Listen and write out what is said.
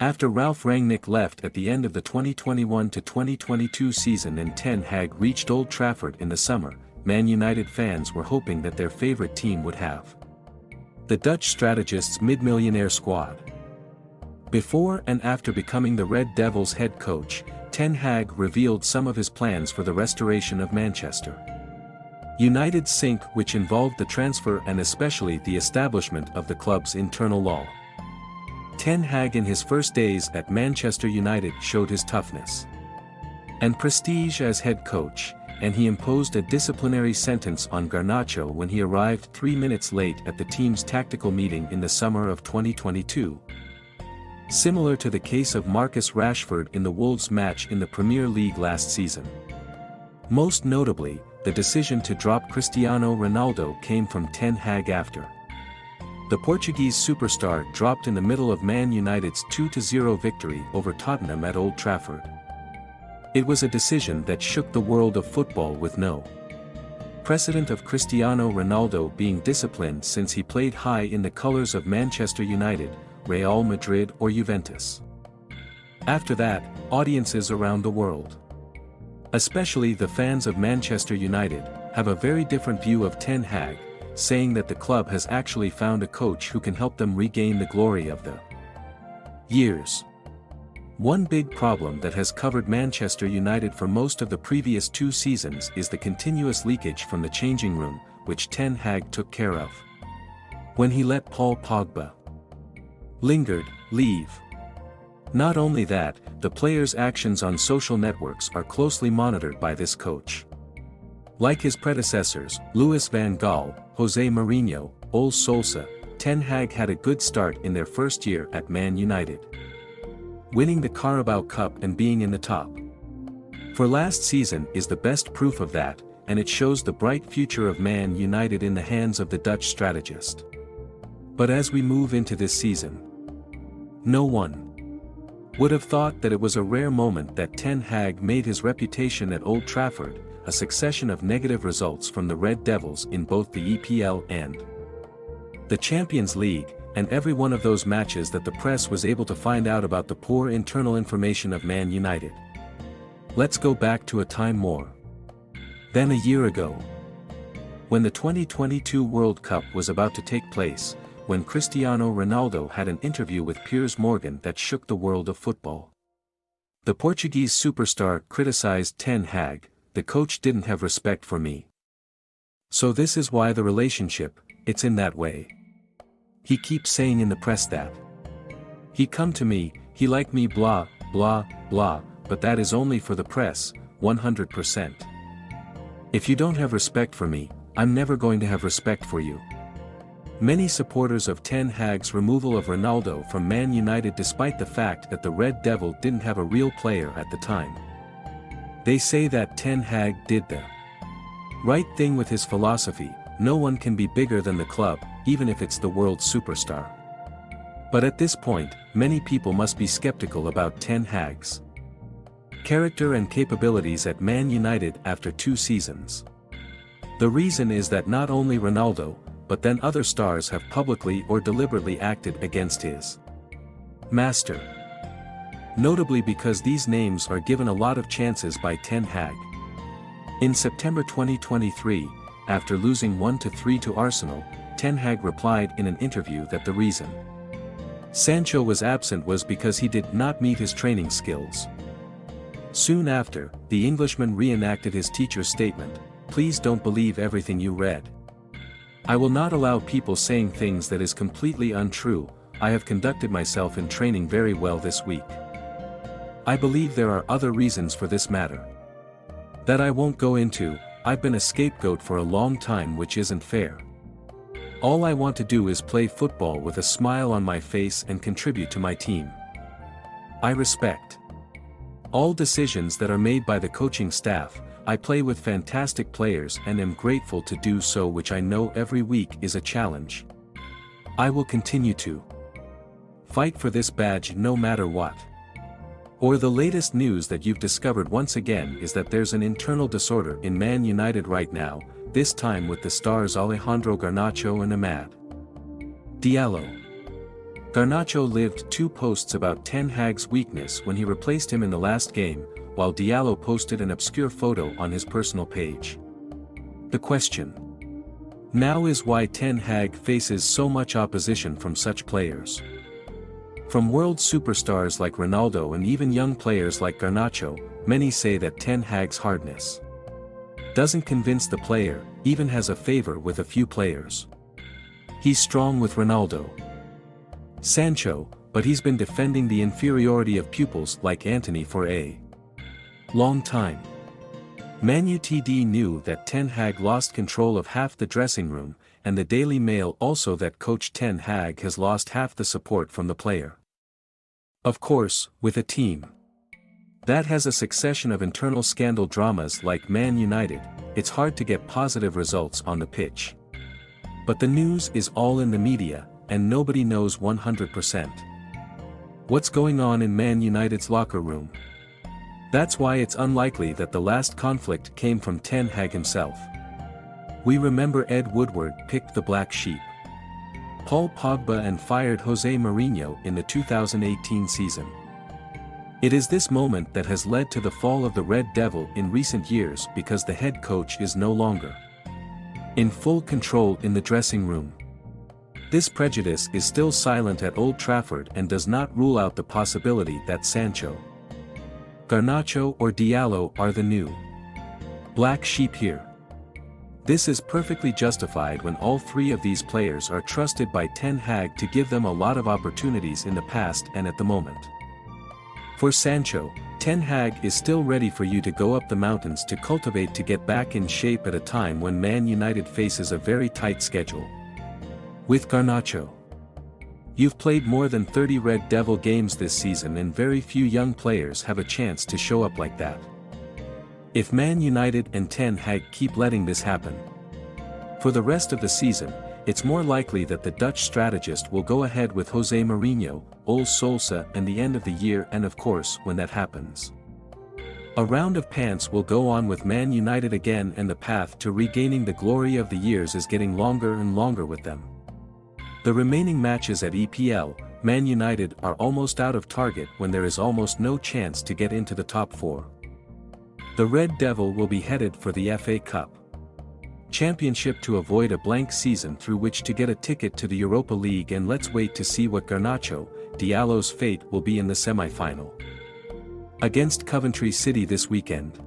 After Ralf Rangnick left at the end of the 2021-2022 season and Ten Hag reached Old Trafford in the summer, Man United fans were hoping that their favorite team would have the Dutch strategist's mid-millionaire squad. Before and after becoming the Red Devils head coach, Ten Hag revealed some of his plans for the restoration of Manchester United's sink, which involved the transfer and especially the establishment of the club's internal law. Ten Hag in his first days at Manchester United showed his toughness and prestige as head coach, and he imposed a disciplinary sentence on Garnacho when he arrived 3 minutes late at the team's tactical meeting in the summer of 2022. Similar to the case of Marcus Rashford in the Wolves match in the Premier League last season. Most notably, the decision to drop Cristiano Ronaldo came from Ten Hag after the Portuguese superstar dropped in the middle of Man United's 2-0 victory over Tottenham at Old Trafford. It was a decision that shook the world of football, with no precedent of Cristiano Ronaldo being disciplined since he played high in the colours of Manchester United, Real Madrid or Juventus. After that, audiences around the world, especially the fans of Manchester United, have a very different view of Ten Hag, saying that the club has actually found a coach who can help them regain the glory of the years. One big problem that has covered Manchester United for most of the previous 2 seasons is the continuous leakage from the changing room, which Ten Hag took care of when he let Paul Pogba leave. Not only that, the players' actions on social networks are closely monitored by this coach. Like his predecessors, Louis van Gaal, Jose Mourinho, Ole Solskjaer, Ten Hag had a good start in their first year at Man United, winning the Carabao Cup and being in the top for last season is the best proof of that, and it shows the bright future of Man United in the hands of the Dutch strategist. But as we move into this season, no one would have thought that it was a rare moment that Ten Hag made his reputation at Old Trafford, a succession of negative results from the Red Devils in both the EPL and the Champions League, and every one of those matches that the press was able to find out about the poor internal information of Man United. Let's go back to a time more than a year ago, when the 2022 World Cup was about to take place, when Cristiano Ronaldo had an interview with Piers Morgan that shook the world of football. The Portuguese superstar criticized Ten Hag, "The coach didn't have respect for me. So this is why the relationship, it's in that way. He keeps saying in the press that he come to me, he like me blah, blah, blah, but that is only for the press, 100%. If you don't have respect for me, I'm never going to have respect for you." Many supporters of Ten Hag's removal of Ronaldo from Man United, despite the fact that the Red Devil didn't have a real player at the time. They say that Ten Hag did the right thing with his philosophy: no one can be bigger than the club, even if it's the world's superstar. But at this point, many people must be skeptical about Ten Hag's character and capabilities at Man United after 2 seasons. The reason is that not only Ronaldo, but then other stars have publicly or deliberately acted against his master. Notably because these names are given a lot of chances by Ten Hag. In September 2023, after losing 1-3 to Arsenal, Ten Hag replied in an interview that the reason Sancho was absent was because he did not meet his training skills. Soon after, the Englishman reenacted his teacher's statement: "Please don't believe everything you read. I will not allow people saying things that is completely untrue. I have conducted myself in training very well this week. I believe there are other reasons for this matter that I won't go into. I've been a scapegoat for a long time, which isn't fair. All I want to do is play football with a smile on my face and contribute to my team. I respect all decisions that are made by the coaching staff. I play with fantastic players and am grateful to do so, which I know every week is a challenge. I will continue to fight for this badge no matter what." Or the latest news that you've discovered once again is that there's an internal disorder in Man United right now, this time with the stars Alejandro Garnacho and Amad Diallo. Garnacho lived two posts about Ten Hag's weakness when he replaced him in the last game, while Diallo posted an obscure photo on his personal page. The question now is why Ten Hag faces so much opposition from such players. From world superstars like Ronaldo and even young players like Garnacho, many say that Ten Hag's hardness doesn't convince the player, even has a favor with a few players. He's strong with Ronaldo, Sancho, but he's been defending the inferiority of pupils like Antony for a long time. Man Utd knew that Ten Hag lost control of half the dressing room, and the Daily Mail also that coach Ten Hag has lost half the support from the player. Of course, with a team that has a succession of internal scandal dramas like Man United, it's hard to get positive results on the pitch. But the news is all in the media, and nobody knows 100% what's going on in Man United's locker room. That's why it's unlikely that the last conflict came from Ten Hag himself. We remember Ed Woodward picked the black sheep, Paul Pogba, and fired Jose Mourinho in the 2018 season. It is this moment that has led to the fall of the Red Devil in recent years because the head coach is no longer in full control in the dressing room. This prejudice is still silent at Old Trafford and does not rule out the possibility that Sancho, Garnacho or Diallo are the new black sheep here. This is perfectly justified when all three of these players are trusted by Ten Hag to give them a lot of opportunities in the past and at the moment. For Sancho, Ten Hag is still ready for you to go up the mountains to cultivate to get back in shape at a time when Man United faces a very tight schedule. With Garnacho, you've played more than 30 Red Devil games this season and very few young players have a chance to show up like that. If Man United and Ten Hag keep letting this happen for the rest of the season, it's more likely that the Dutch strategist will go ahead with Jose Mourinho, Ole Solskjaer and the end of the year, and of course when that happens, a round of pants will go on with Man United again, and the path to regaining the glory of the years is getting longer and longer with them. The remaining matches at EPL, Man United are almost out of target when there is almost no chance to get into the top four. The Red Devil will be headed for the FA Cup Championship to avoid a blank season through which to get a ticket to the Europa League, and let's wait to see what Garnacho, Diallo's fate will be in the semi-final against Coventry City this weekend.